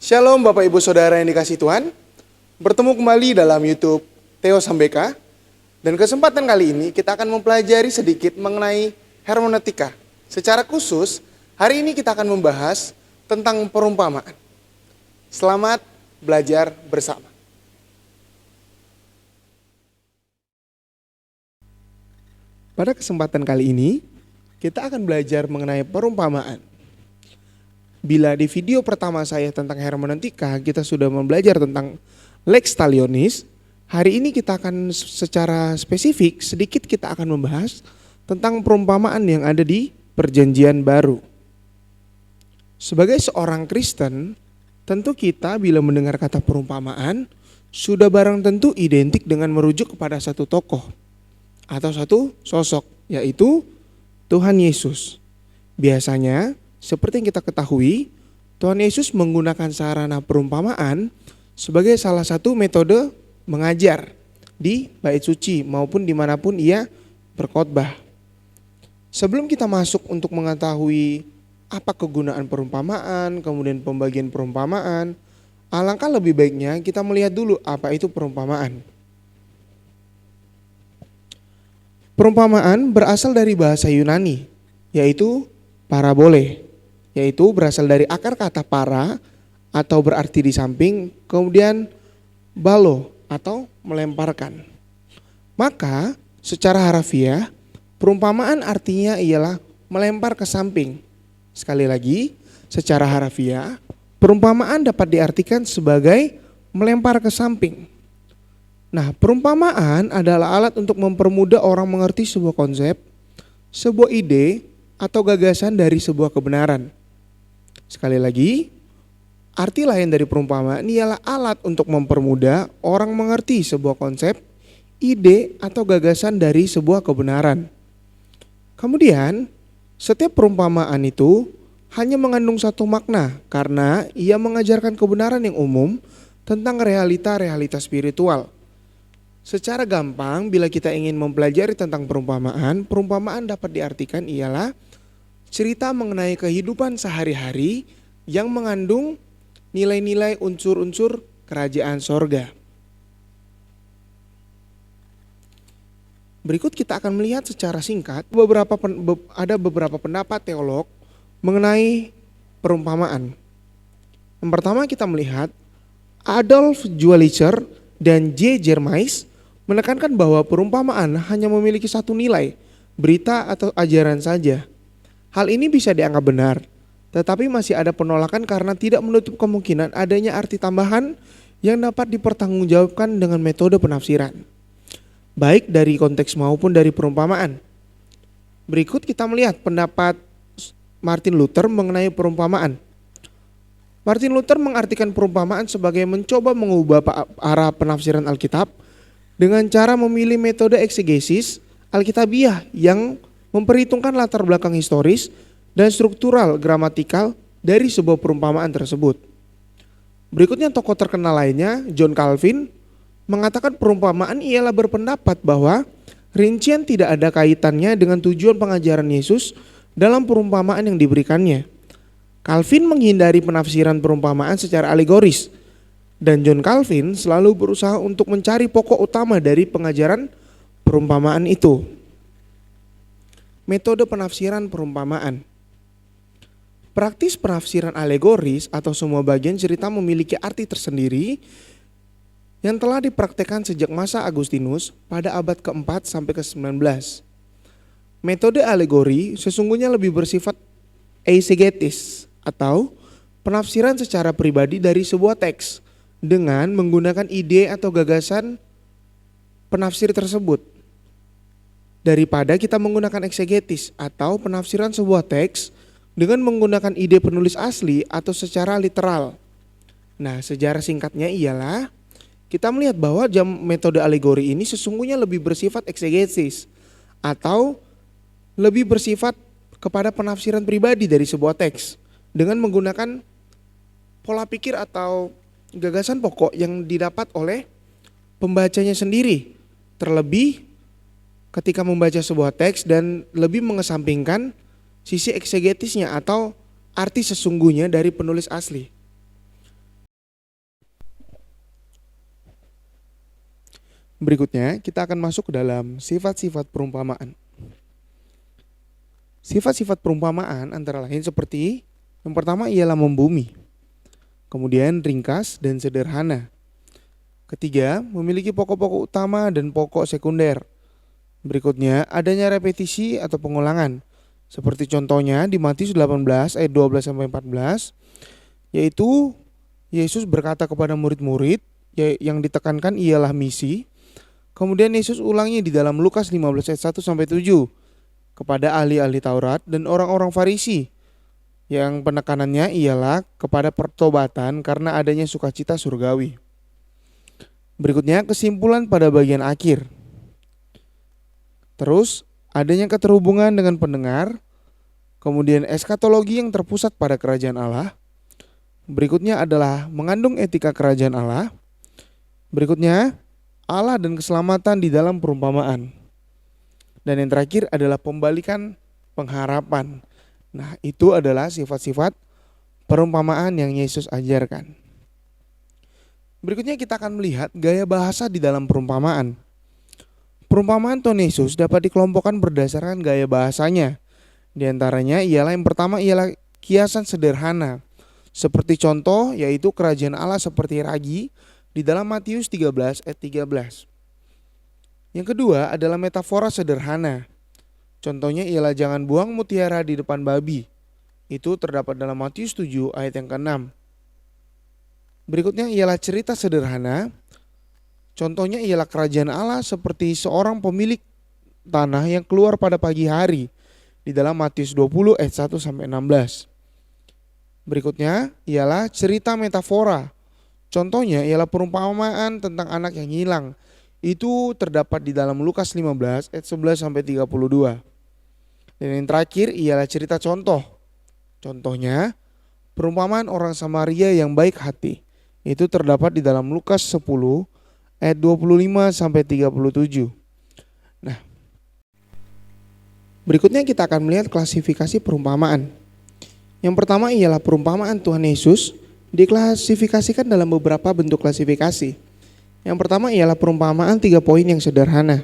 Shalom Bapak Ibu Saudara yang dikasihi Tuhan. Bertemu kembali dalam YouTube Theo Sambeka. Dan kesempatan kali ini kita akan mempelajari sedikit mengenai hermeneutika. Secara khusus, hari ini kita akan membahas tentang perumpamaan. Selamat belajar bersama. Pada kesempatan kali ini, kita akan belajar mengenai perumpamaan. Bila di video pertama saya tentang hermeneutika, kita sudah belajar tentang lex talionis, hari ini kita akan secara spesifik sedikit kita akan membahas tentang perumpamaan yang ada di Perjanjian Baru. Sebagai seorang Kristen, tentu kita bila mendengar kata perumpamaan, sudah barang tentu identik dengan merujuk kepada satu tokoh atau satu sosok, yaitu Tuhan Yesus. Biasanya, seperti yang kita ketahui, Tuhan Yesus menggunakan sarana perumpamaan sebagai salah satu metode mengajar di bait suci maupun dimanapun ia berkhotbah. Sebelum kita masuk untuk mengetahui apa kegunaan perumpamaan, kemudian pembagian perumpamaan, alangkah lebih baiknya kita melihat dulu apa itu perumpamaan. Perumpamaan berasal dari bahasa Yunani, yaitu parabole, yaitu berasal dari akar kata para atau berarti di samping, kemudian balo atau melemparkan. Maka secara harafiah, perumpamaan artinya ialah melempar ke samping. Sekali lagi, secara harafiah, perumpamaan dapat diartikan sebagai melempar ke samping. Nah, perumpamaan adalah alat untuk mempermudah orang mengerti sebuah konsep, sebuah ide, atau gagasan dari sebuah kebenaran. Sekali lagi, arti lain dari perumpamaan ialah alat untuk mempermudah orang mengerti sebuah konsep, ide, atau gagasan dari sebuah kebenaran. Kemudian, setiap perumpamaan itu hanya mengandung satu makna karena ia mengajarkan kebenaran yang umum tentang realita-realita spiritual. Secara gampang, bila kita ingin mempelajari tentang perumpamaan, perumpamaan dapat diartikan ialah cerita mengenai kehidupan sehari-hari yang mengandung nilai-nilai unsur-unsur kerajaan sorga. Berikut kita akan melihat secara singkat ada beberapa pendapat teolog mengenai perumpamaan. Yang pertama kita melihat Adolf Juelicher dan J. Jermais menekankan bahwa perumpamaan hanya memiliki satu nilai, berita atau ajaran saja. Hal ini bisa dianggap benar, tetapi masih ada penolakan karena tidak menutup kemungkinan adanya arti tambahan yang dapat dipertanggungjawabkan dengan metode penafsiran, baik dari konteks maupun dari perumpamaan. Berikut kita melihat pendapat Martin Luther mengenai perumpamaan. Martin Luther mengartikan perumpamaan sebagai mencoba mengubah arah penafsiran Alkitab dengan cara memilih metode eksegesis Alkitabiah yang memperhitungkan latar belakang historis dan struktural gramatikal dari sebuah perumpamaan tersebut. Berikutnya tokoh terkenal lainnya, John Calvin, mengatakan perumpamaan ialah berpendapat bahwa rincian tidak ada kaitannya dengan tujuan pengajaran Yesus dalam perumpamaan yang diberikannya. Calvin menghindari penafsiran perumpamaan secara alegoris, dan John Calvin selalu berusaha untuk mencari pokok utama dari pengajaran perumpamaan itu. Metode penafsiran perumpamaan. Praktis penafsiran alegoris atau semua bagian cerita memiliki arti tersendiri yang telah dipraktekkan sejak masa Agustinus pada abad ke-4 sampai ke-19. Metode alegori sesungguhnya lebih bersifat eisegetis atau penafsiran secara pribadi dari sebuah teks dengan menggunakan ide atau gagasan penafsir tersebut, daripada kita menggunakan eksegetis atau penafsiran sebuah teks dengan menggunakan ide penulis asli atau secara literal. Nah, sejarah singkatnya ialah kita melihat bahwa metode alegori ini sesungguhnya lebih bersifat eksegesis atau lebih bersifat kepada penafsiran pribadi dari sebuah teks dengan menggunakan pola pikir atau gagasan pokok yang didapat oleh pembacanya sendiri, terlebih ketika membaca sebuah teks dan lebih mengesampingkan sisi eksegetisnya atau arti sesungguhnya dari penulis asli. Berikutnya kita akan masuk ke dalam sifat-sifat perumpamaan. Sifat-sifat perumpamaan antara lain seperti yang pertama ialah membumi, kemudian ringkas dan sederhana. Ketiga, memiliki pokok-pokok utama dan pokok sekunder. Berikutnya, adanya repetisi atau pengulangan. Seperti contohnya di Matius 18 ayat 12 sampai 14, yaitu Yesus berkata kepada murid-murid yang ditekankan ialah misi. Kemudian Yesus ulangi di dalam Lukas 15 ayat 1 sampai 7 kepada ahli-ahli Taurat dan orang-orang Farisi, yang penekanannya ialah kepada pertobatan karena adanya sukacita surgawi. Berikutnya kesimpulan pada bagian akhir. Terus adanya keterhubungan dengan pendengar, kemudian eskatologi yang terpusat pada kerajaan Allah. Berikutnya adalah mengandung etika kerajaan Allah. Berikutnya Allah dan keselamatan di dalam perumpamaan. Dan yang terakhir adalah pembalikan pengharapan. Nah, itu adalah sifat-sifat perumpamaan yang Yesus ajarkan. Berikutnya kita akan melihat gaya bahasa di dalam perumpamaan. Perumpamaan Tuhan Yesus dapat dikelompokkan berdasarkan gaya bahasanya. Di antaranya ialah yang pertama ialah kiasan sederhana. Seperti contoh yaitu kerajaan Allah seperti ragi di dalam Matius 13 ayat 13. Yang kedua adalah metafora sederhana. Contohnya ialah jangan buang mutiara di depan babi. Itu terdapat dalam Matius 7 ayat yang ke-6. Berikutnya ialah cerita sederhana. Contohnya ialah kerajaan Allah seperti seorang pemilik tanah yang keluar pada pagi hari di dalam Matius 20 ayat 1 sampai 16. Berikutnya ialah cerita metafora. Contohnya ialah perumpamaan tentang anak yang hilang. Itu terdapat di dalam Lukas 15 ayat 11 sampai 32. Dan yang terakhir ialah cerita contoh. Contohnya perumpamaan orang Samaria yang baik hati. Itu terdapat di dalam Lukas 10 ayat 25 sampai 37. Nah, berikutnya kita akan melihat klasifikasi perumpamaan. Yang pertama ialah perumpamaan Tuhan Yesus diklasifikasikan dalam beberapa bentuk klasifikasi. Yang pertama ialah perumpamaan 3 poin yang sederhana.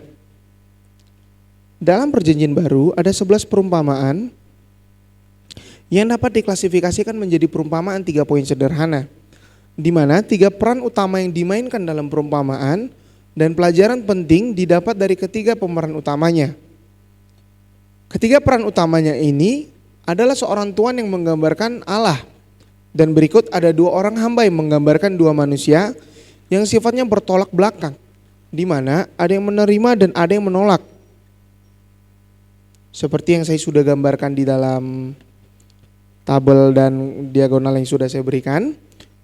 Dalam Perjanjian Baru ada 11 perumpamaan yang dapat diklasifikasikan menjadi perumpamaan 3 poin sederhana, di mana 3 peran utama yang dimainkan dalam perumpamaan dan pelajaran penting didapat dari ketiga pemeran utamanya. Ketiga peran utamanya ini adalah seorang tuan yang menggambarkan Allah, dan berikut ada 2 orang hamba yang menggambarkan 2 manusia yang sifatnya bertolak belakang, di mana ada yang menerima dan ada yang menolak. Seperti yang saya sudah gambarkan di dalam tabel dan diagonal yang sudah saya berikan.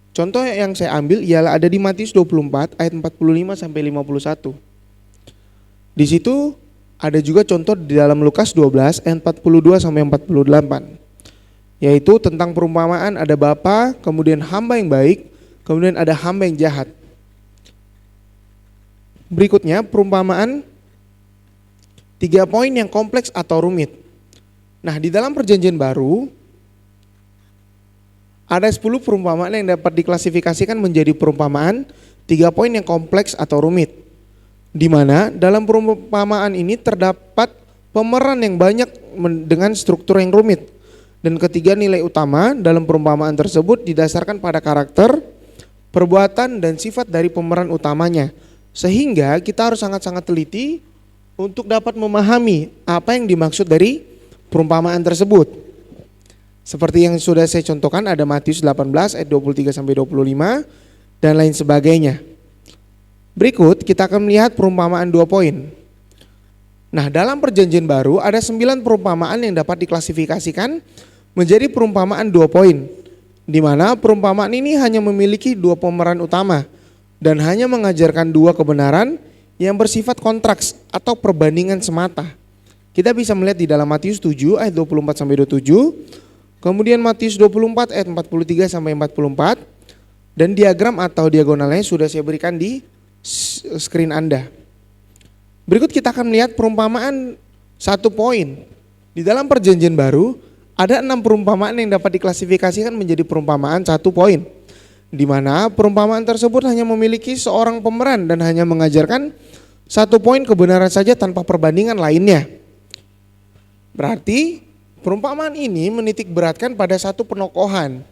Contoh yang saya ambil ialah ada di Matius 24 ayat 45 sampai 51. Di situ ada juga contoh di dalam Lukas 12 ayat 42 sampai 48. Yaitu tentang perumpamaan ada bapa, kemudian hamba yang baik, kemudian ada hamba yang jahat. Berikutnya perumpamaan 3 poin yang kompleks atau rumit. Nah, di dalam Perjanjian Baru ada 10 perumpamaan yang dapat diklasifikasikan menjadi perumpamaan 3 poin yang kompleks atau rumit. Di mana dalam perumpamaan ini terdapat pemeran yang banyak dengan struktur yang rumit. Dan ketiga nilai utama dalam perumpamaan tersebut didasarkan pada karakter, perbuatan, dan sifat dari pemeran utamanya. Sehingga kita harus sangat-sangat teliti untuk dapat memahami apa yang dimaksud dari perumpamaan tersebut. Seperti yang sudah saya contohkan ada Matius 18 ayat 23 sampai 25 dan lain sebagainya. Berikut kita akan melihat perumpamaan 2 poin. Nah, dalam Perjanjian Baru ada 9 perumpamaan yang dapat diklasifikasikan menjadi perumpamaan 2 poin, di mana perumpamaan ini hanya memiliki 2 pemeran utama dan hanya mengajarkan 2 kebenaran yang bersifat kontraks atau perbandingan semata. Kita bisa melihat di dalam Matius 7 ayat 24 sampai 27, kemudian Matius 24 ayat 43 sampai 44, dan diagram atau diagonalnya sudah saya berikan di screen Anda. Berikut kita akan melihat perumpamaan 1 poin. Di dalam Perjanjian Baru ada 6 perumpamaan yang dapat diklasifikasikan menjadi perumpamaan 1 poin, di mana perumpamaan tersebut hanya memiliki seorang pemeran dan hanya mengajarkan Satu poin kebenaran saja tanpa perbandingan lainnya. Berarti perumpamaan ini menitik beratkan pada satu penokohan.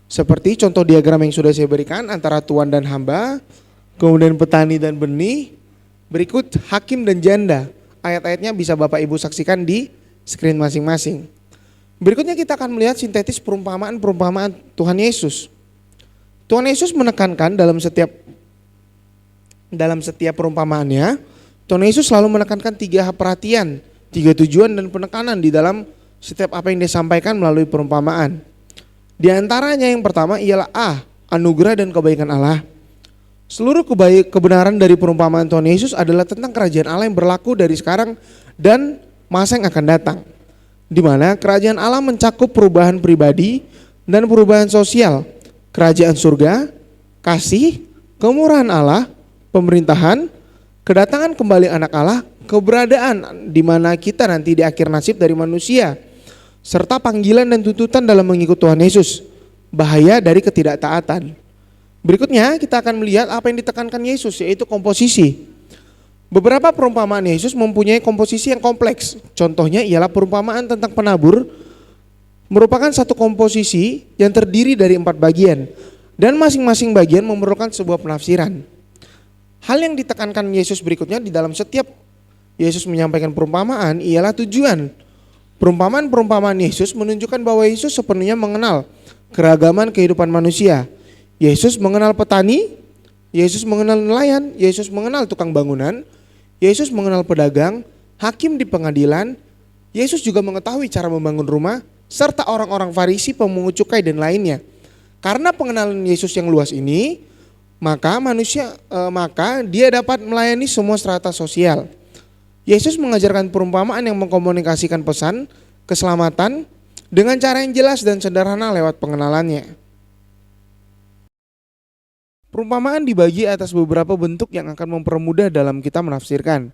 Seperti contoh diagram yang sudah saya berikan antara tuan dan hamba, kemudian petani dan benih, berikut hakim dan janda. Ayat-ayatnya bisa Bapak Ibu saksikan di screen masing-masing. Berikutnya kita akan melihat sintetis perumpamaan-perumpamaan Tuhan Yesus. Tuhan Yesus menekankan dalam setiap perumpamaannya, Tuhan Yesus selalu menekankan 3 perhatian, 3 tujuan dan penekanan di dalam setiap apa yang disampaikan melalui perumpamaan. Di antaranya yang pertama ialah anugerah dan kebaikan Allah. Seluruh kebenaran dari perumpamaan Tuhan Yesus adalah tentang kerajaan Allah yang berlaku dari sekarang dan masa yang akan datang. Di mana kerajaan Allah mencakup perubahan pribadi dan perubahan sosial, kerajaan surga, kasih, kemurahan Allah, pemerintahan, kedatangan kembali anak Allah, keberadaan di mana kita nanti di akhir nasib dari manusia, serta panggilan dan tuntutan dalam mengikut Tuhan Yesus, bahaya dari ketidaktaatan. Berikutnya kita akan melihat apa yang ditekankan Yesus, yaitu komposisi. Beberapa perumpamaan Yesus mempunyai komposisi yang kompleks. Contohnya ialah perumpamaan tentang penabur, merupakan satu komposisi yang terdiri dari 4 bagian, dan masing-masing bagian memerlukan sebuah penafsiran. Hal yang ditekankan Yesus berikutnya di dalam setiap Yesus menyampaikan perumpamaan ialah tujuan. Perumpamaan-perumpamaan Yesus menunjukkan bahwa Yesus sepenuhnya mengenal keragaman kehidupan manusia. Yesus mengenal petani, Yesus mengenal nelayan, Yesus mengenal tukang bangunan, Yesus mengenal pedagang, hakim di pengadilan, Yesus juga mengetahui cara membangun rumah, serta orang-orang Farisi, pemungut cukai dan lainnya. Karena pengenalan Yesus yang luas ini, maka dia dapat melayani semua strata sosial. Yesus mengajarkan perumpamaan yang mengkomunikasikan pesan keselamatan dengan cara yang jelas dan sederhana lewat pengenalannya. Perumpamaan dibagi atas beberapa bentuk yang akan mempermudah dalam kita menafsirkan.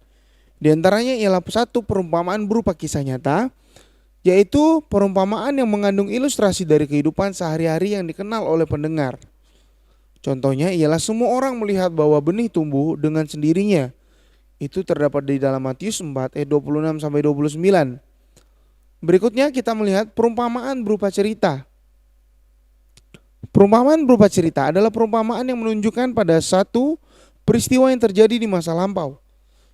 Di antaranya ialah satu, perumpamaan berupa kisah nyata, yaitu perumpamaan yang mengandung ilustrasi dari kehidupan sehari-hari yang dikenal oleh pendengar. Contohnya ialah semua orang melihat bahwa benih tumbuh dengan sendirinya. Itu terdapat di dalam Matius 4 ayat 26 sampai 29. Berikutnya kita melihat perumpamaan berupa cerita. Perumpamaan berupa cerita adalah perumpamaan yang menunjukkan pada satu peristiwa yang terjadi di masa lampau.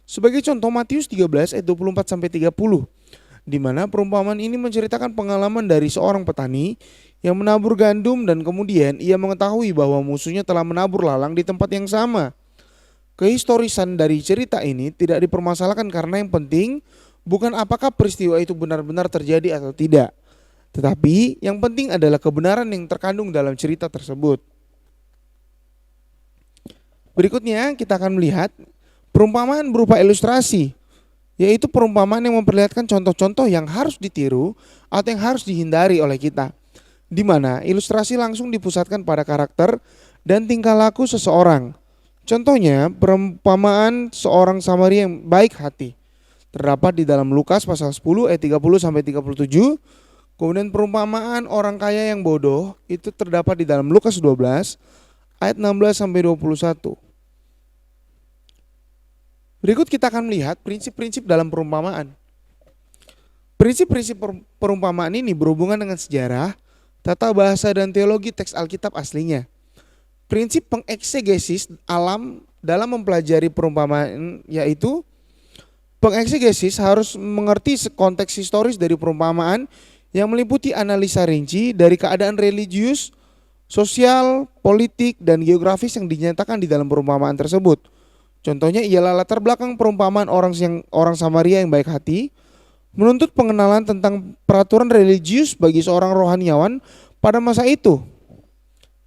Sebagai contoh Matius 13 ayat 24 sampai 30, di mana perumpamaan ini menceritakan pengalaman dari seorang petani yang menabur gandum dan kemudian ia mengetahui bahwa musuhnya telah menabur lalang di tempat yang sama. Kehistorisan dari cerita ini tidak dipermasalahkan karena yang penting bukan apakah peristiwa itu benar-benar terjadi atau tidak, tetapi yang penting adalah kebenaran yang terkandung dalam cerita tersebut. Berikutnya kita akan melihat perumpamaan berupa ilustrasi, yaitu perumpamaan yang memperlihatkan contoh-contoh yang harus ditiru atau yang harus dihindari oleh kita, di mana ilustrasi langsung dipusatkan pada karakter dan tingkah laku seseorang. Contohnya perumpamaan seorang Samaria yang baik hati, terdapat di dalam Lukas pasal 10 ayat 30 sampai 37. Kemudian perumpamaan orang kaya yang bodoh itu terdapat di dalam Lukas 12 ayat 16 sampai 21. Berikut kita akan melihat prinsip-prinsip dalam perumpamaan. Prinsip-prinsip perumpamaan ini berhubungan dengan sejarah, tata bahasa dan teologi teks Alkitab aslinya. Prinsip pengeksegesis alam dalam mempelajari perumpamaan, yaitu pengeksegesis harus mengerti konteks historis dari perumpamaan yang meliputi analisa rinci dari keadaan religius, sosial, politik, dan geografis yang dinyatakan di dalam perumpamaan tersebut. Contohnya ialah latar belakang perumpamaan orang Samaria yang baik hati, menuntut pengenalan tentang peraturan religius bagi seorang rohaniawan pada masa itu.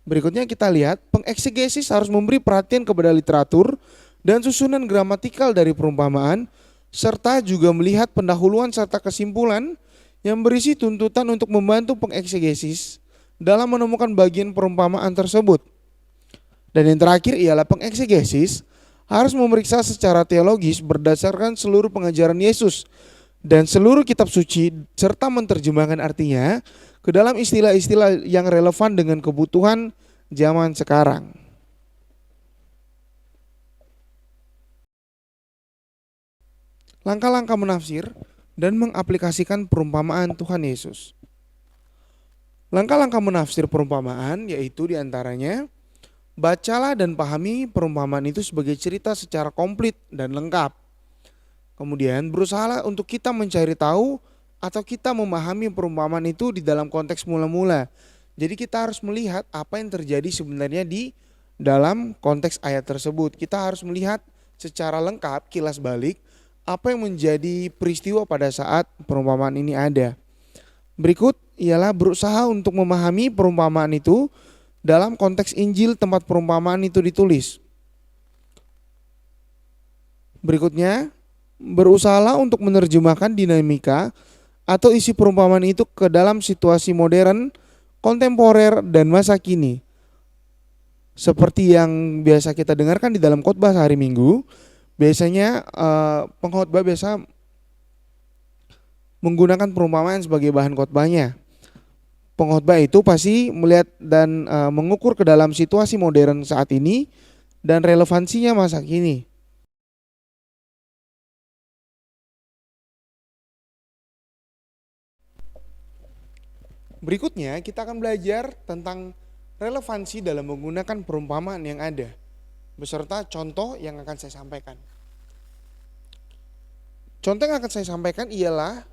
Berikutnya kita lihat pengeksegesis harus memberi perhatian kepada literatur dan susunan gramatikal dari perumpamaan, serta juga melihat pendahuluan serta kesimpulan yang berisi tuntutan untuk membantu pengeksegesis dalam menemukan bagian perumpamaan tersebut. Dan yang terakhir ialah pengeksegesis harus memeriksa secara teologis berdasarkan seluruh pengajaran Yesus dan seluruh kitab suci, serta menerjemahkan artinya ke dalam istilah-istilah yang relevan dengan kebutuhan zaman sekarang. langkah-langkah menafsir dan mengaplikasikan perumpamaan Tuhan Yesus. Langkah-langkah menafsir perumpamaan yaitu diantaranya, bacalah dan pahami perumpamaan itu sebagai cerita secara komplit dan lengkap. Kemudian berusahalah untuk kita mencari tahu atau kita memahami perumpamaan itu di dalam konteks mula-mula. Jadi kita harus melihat apa yang terjadi sebenarnya di dalam konteks ayat tersebut. Kita harus melihat secara lengkap, kilas balik, apa yang menjadi peristiwa pada saat perumpamaan ini ada. Berikut ialah berusaha untuk memahami perumpamaan itu dalam konteks Injil tempat perumpamaan itu ditulis. Berikutnya, berusahalah untuk menerjemahkan dinamika atau isi perumpamaan itu ke dalam situasi modern, kontemporer, dan masa kini. Seperti yang biasa kita dengarkan di dalam khotbah hari Minggu, biasanya pengkhotbah biasa menggunakan perumpamaan sebagai bahan khotbahnya. Pengkhotbah itu pasti melihat dan mengukur ke dalam situasi modern saat ini dan relevansinya masa kini. Berikutnya kita akan belajar tentang relevansi dalam menggunakan perumpamaan yang ada, beserta contoh yang akan saya sampaikan. Contoh yang akan saya sampaikan ialah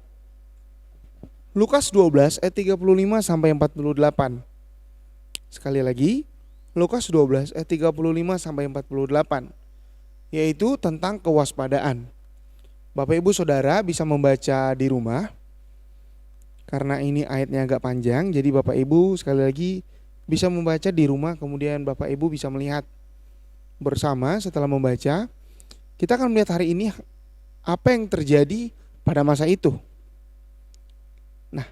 Lukas 12 ayat 35 sampai 48. Sekali lagi, Lukas 12 ayat 35 sampai 48, yaitu tentang kewaspadaan. Bapak Ibu Saudara bisa membaca di rumah. Karena ini ayatnya agak panjang, jadi Bapak Ibu sekali lagi bisa membaca di rumah, kemudian Bapak Ibu bisa melihat bersama setelah membaca. Kita akan melihat hari ini apa yang terjadi pada masa itu. Nah,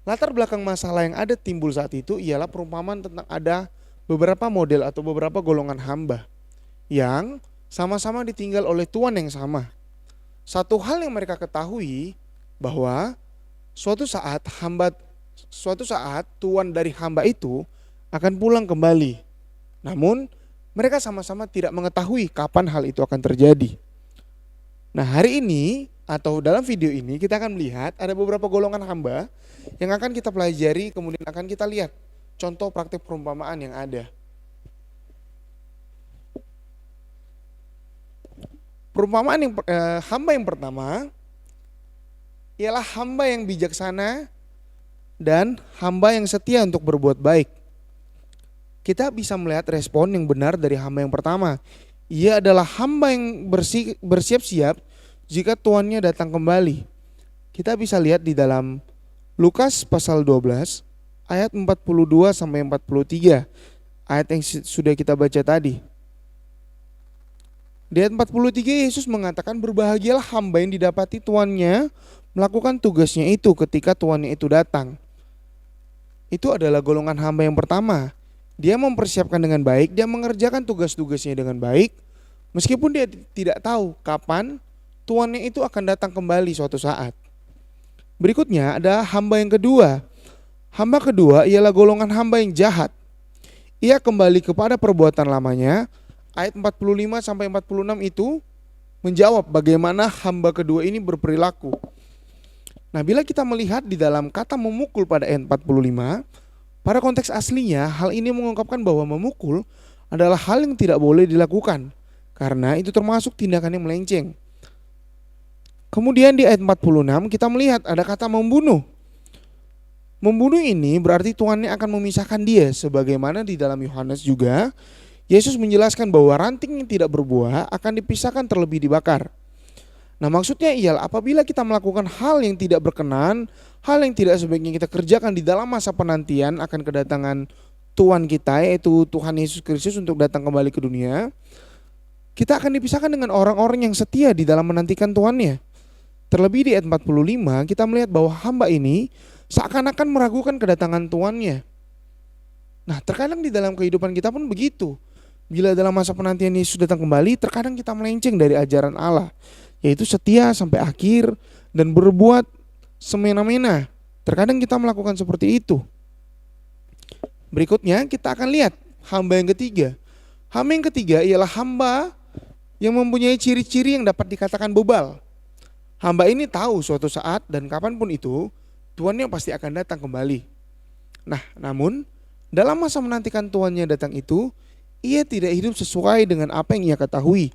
latar belakang masalah yang ada timbul saat itu ialah perumpamaan tentang ada beberapa model atau beberapa golongan hamba yang sama-sama ditinggal oleh tuan yang sama. Satu hal yang mereka ketahui bahwa suatu saat tuan dari hamba itu akan pulang kembali. Namun mereka sama-sama tidak mengetahui kapan hal itu akan terjadi. Nah, hari ini atau dalam video ini kita akan melihat ada beberapa golongan hamba yang akan kita pelajari, kemudian akan kita lihat contoh praktik perumpamaan yang ada. Perumpamaan hamba yang pertama ialah hamba yang bijaksana dan hamba yang setia untuk berbuat baik. Kita bisa melihat respon yang benar dari hamba yang pertama. Ia adalah hamba yang bersiap-siap jika tuannya datang kembali. Kita bisa lihat di dalam Lukas pasal 12 ayat 42 sampai 43, ayat yang sudah kita baca tadi. Di ayat 43 Yesus mengatakan, berbahagialah hamba yang didapati tuannya melakukan tugasnya itu ketika tuannya itu datang. Itu adalah golongan hamba yang pertama. Dia mempersiapkan dengan baik, dia mengerjakan tugas-tugasnya dengan baik, meskipun dia tidak tahu kapan tuannya itu akan datang kembali suatu saat. Berikutnya ada hamba yang kedua. Hamba kedua ialah golongan hamba yang jahat. Ia kembali kepada perbuatan lamanya. Ayat 45 sampai 46 itu menjawab bagaimana hamba kedua ini berperilaku. Nah, bila kita melihat di dalam kata memukul pada ayat 45, pada konteks aslinya hal ini mengungkapkan bahwa memukul adalah hal yang tidak boleh dilakukan karena itu termasuk tindakan yang melenceng. Kemudian di ayat 46 kita melihat ada kata membunuh. Membunuh ini berarti tuannya akan memisahkan dia, sebagaimana di dalam Yohanes juga Yesus menjelaskan bahwa ranting yang tidak berbuah akan dipisahkan terlebih dibakar. Nah, maksudnya ialah apabila kita melakukan hal yang tidak berkenan, hal yang tidak sebaiknya kita kerjakan di dalam masa penantian akan kedatangan Tuhan kita, yaitu Tuhan Yesus Kristus untuk datang kembali ke dunia, kita akan dipisahkan dengan orang-orang yang setia di dalam menantikan Tuhannya. Terlebih di ayat 45 kita melihat bahwa hamba ini seakan-akan meragukan kedatangan Tuhannya. Nah, terkadang di dalam kehidupan kita pun begitu. Bila dalam masa penantian Yesus datang kembali, terkadang kita melenceng dari ajaran Allah, yaitu setia sampai akhir dan berbuat semena-mena. Terkadang kita melakukan seperti itu. Berikutnya kita akan lihat hamba yang ketiga. Hamba yang ketiga ialah hamba yang mempunyai ciri-ciri yang dapat dikatakan bebal. Hamba ini tahu suatu saat dan kapanpun itu tuannya pasti akan datang kembali. Nah, namun dalam masa menantikan tuannya datang itu, ia tidak hidup sesuai dengan apa yang ia ketahui,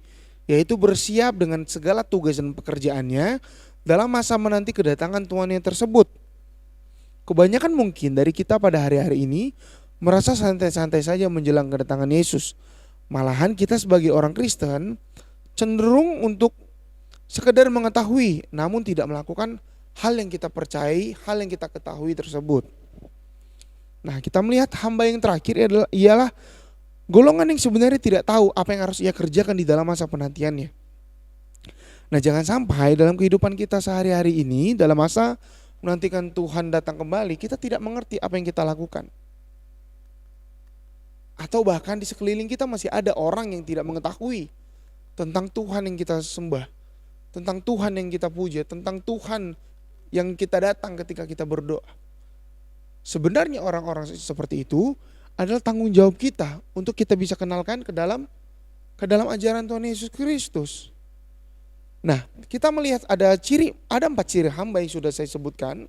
yaitu bersiap dengan segala tugas dan pekerjaannya dalam masa menanti kedatangan tuannya tersebut. Kebanyakan mungkin dari kita pada hari-hari ini merasa santai-santai saja menjelang kedatangan Yesus. Malahan kita sebagai orang Kristen cenderung untuk sekedar mengetahui namun tidak melakukan hal yang kita percayai, hal yang kita ketahui tersebut. Nah, kita melihat hamba yang terakhir ialah golongan yang sebenarnya tidak tahu apa yang harus ia kerjakan di dalam masa penantiannya. Nah, jangan sampai dalam kehidupan kita sehari-hari ini, dalam masa menantikan Tuhan datang kembali, kita tidak mengerti apa yang kita lakukan. Atau bahkan di sekeliling kita masih ada orang yang tidak mengetahui tentang Tuhan yang kita sembah, tentang Tuhan yang kita puja, tentang Tuhan yang kita datang ketika kita berdoa. Sebenarnya orang-orang seperti itu adalah tanggung jawab kita untuk kita bisa kenalkan ke dalam ajaran Tuhan Yesus Kristus. Nah, kita melihat ada 4 ciri hamba yang sudah saya sebutkan.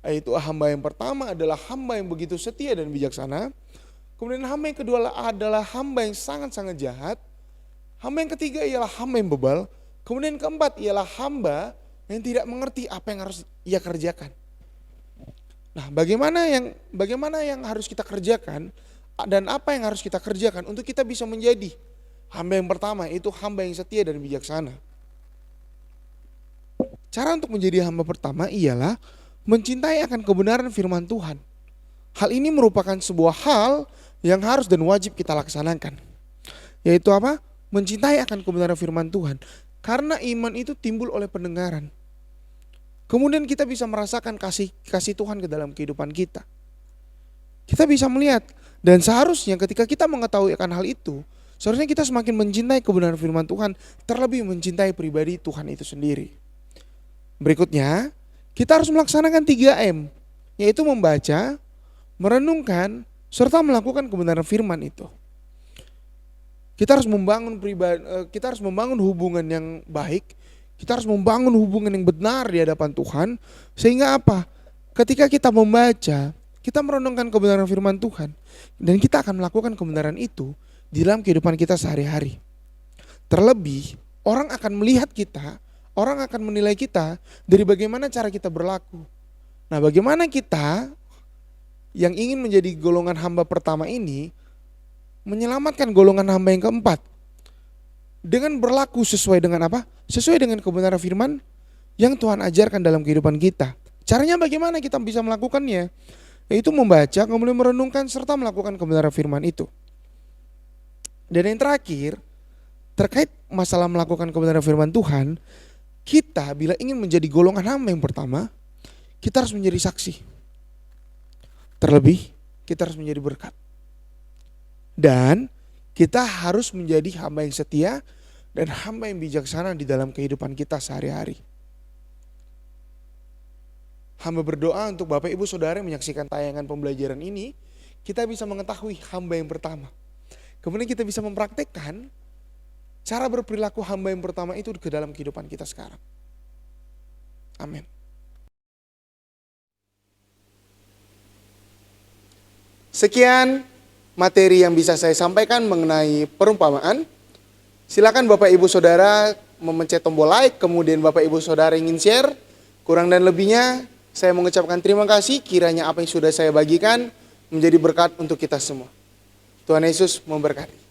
Yaitu hamba yang pertama adalah hamba yang begitu setia dan bijaksana. Kemudian hamba yang kedua adalah hamba yang sangat-sangat jahat. Hamba yang ketiga ialah hamba yang bebal. Kemudian keempat ialah hamba yang tidak mengerti apa yang harus ia kerjakan. Nah, bagaimana yang harus kita kerjakan dan apa yang harus kita kerjakan untuk kita bisa menjadi hamba yang pertama, itu hamba yang setia dan bijaksana. Cara untuk menjadi hamba pertama ialah mencintai akan kebenaran firman Tuhan. Hal ini merupakan sebuah hal yang harus dan wajib kita laksanakan. Yaitu apa? Mencintai akan kebenaran firman Tuhan. Karena iman itu timbul oleh pendengaran. Kemudian kita bisa merasakan kasih Tuhan ke dalam kehidupan kita. Kita bisa melihat, dan seharusnya ketika kita mengetahui akan hal itu, seharusnya kita semakin mencintai kebenaran firman Tuhan, terlebih mencintai pribadi Tuhan itu sendiri. Berikutnya, kita harus melaksanakan 3M, yaitu membaca, merenungkan, serta melakukan kebenaran firman itu. Kita harus membangun hubungan yang baik, kita harus membangun hubungan yang benar di hadapan Tuhan, sehingga apa? Ketika kita membaca, kita merenungkan kebenaran firman Tuhan, dan kita akan melakukan kebenaran itu di dalam kehidupan kita sehari-hari. Terlebih, orang akan melihat kita, orang akan menilai kita dari bagaimana cara kita berlaku. Nah, bagaimana kita yang ingin menjadi golongan hamba pertama ini menyelamatkan golongan hamba yang keempat dengan berlaku sesuai dengan apa? Sesuai dengan kebenaran firman yang Tuhan ajarkan dalam kehidupan kita. Caranya bagaimana kita bisa melakukannya? Yaitu membaca, kemudian merenungkan serta melakukan kebenaran firman itu. Dan yang terakhir, terkait masalah melakukan kebenaran firman Tuhan, kita bila ingin menjadi golongan hamba yang pertama, kita harus menjadi saksi. Terlebih, kita harus menjadi berkat. Dan kita harus menjadi hamba yang setia dan hamba yang bijaksana di dalam kehidupan kita sehari-hari. Hamba berdoa untuk Bapak Ibu Saudara yang menyaksikan tayangan pembelajaran ini, kita bisa mengetahui hamba yang pertama. Kemudian kita bisa mempraktekkan cara berperilaku hamba yang pertama itu ke dalam kehidupan kita sekarang. Amin. Sekian materi yang bisa saya sampaikan mengenai perumpamaan. Silakan Bapak Ibu Saudara memencet tombol like, kemudian Bapak Ibu Saudara ingin share. Kurang dan lebihnya saya mengucapkan terima kasih, kiranya apa yang sudah saya bagikan menjadi berkat untuk kita semua. Tuhan Yesus memberkati.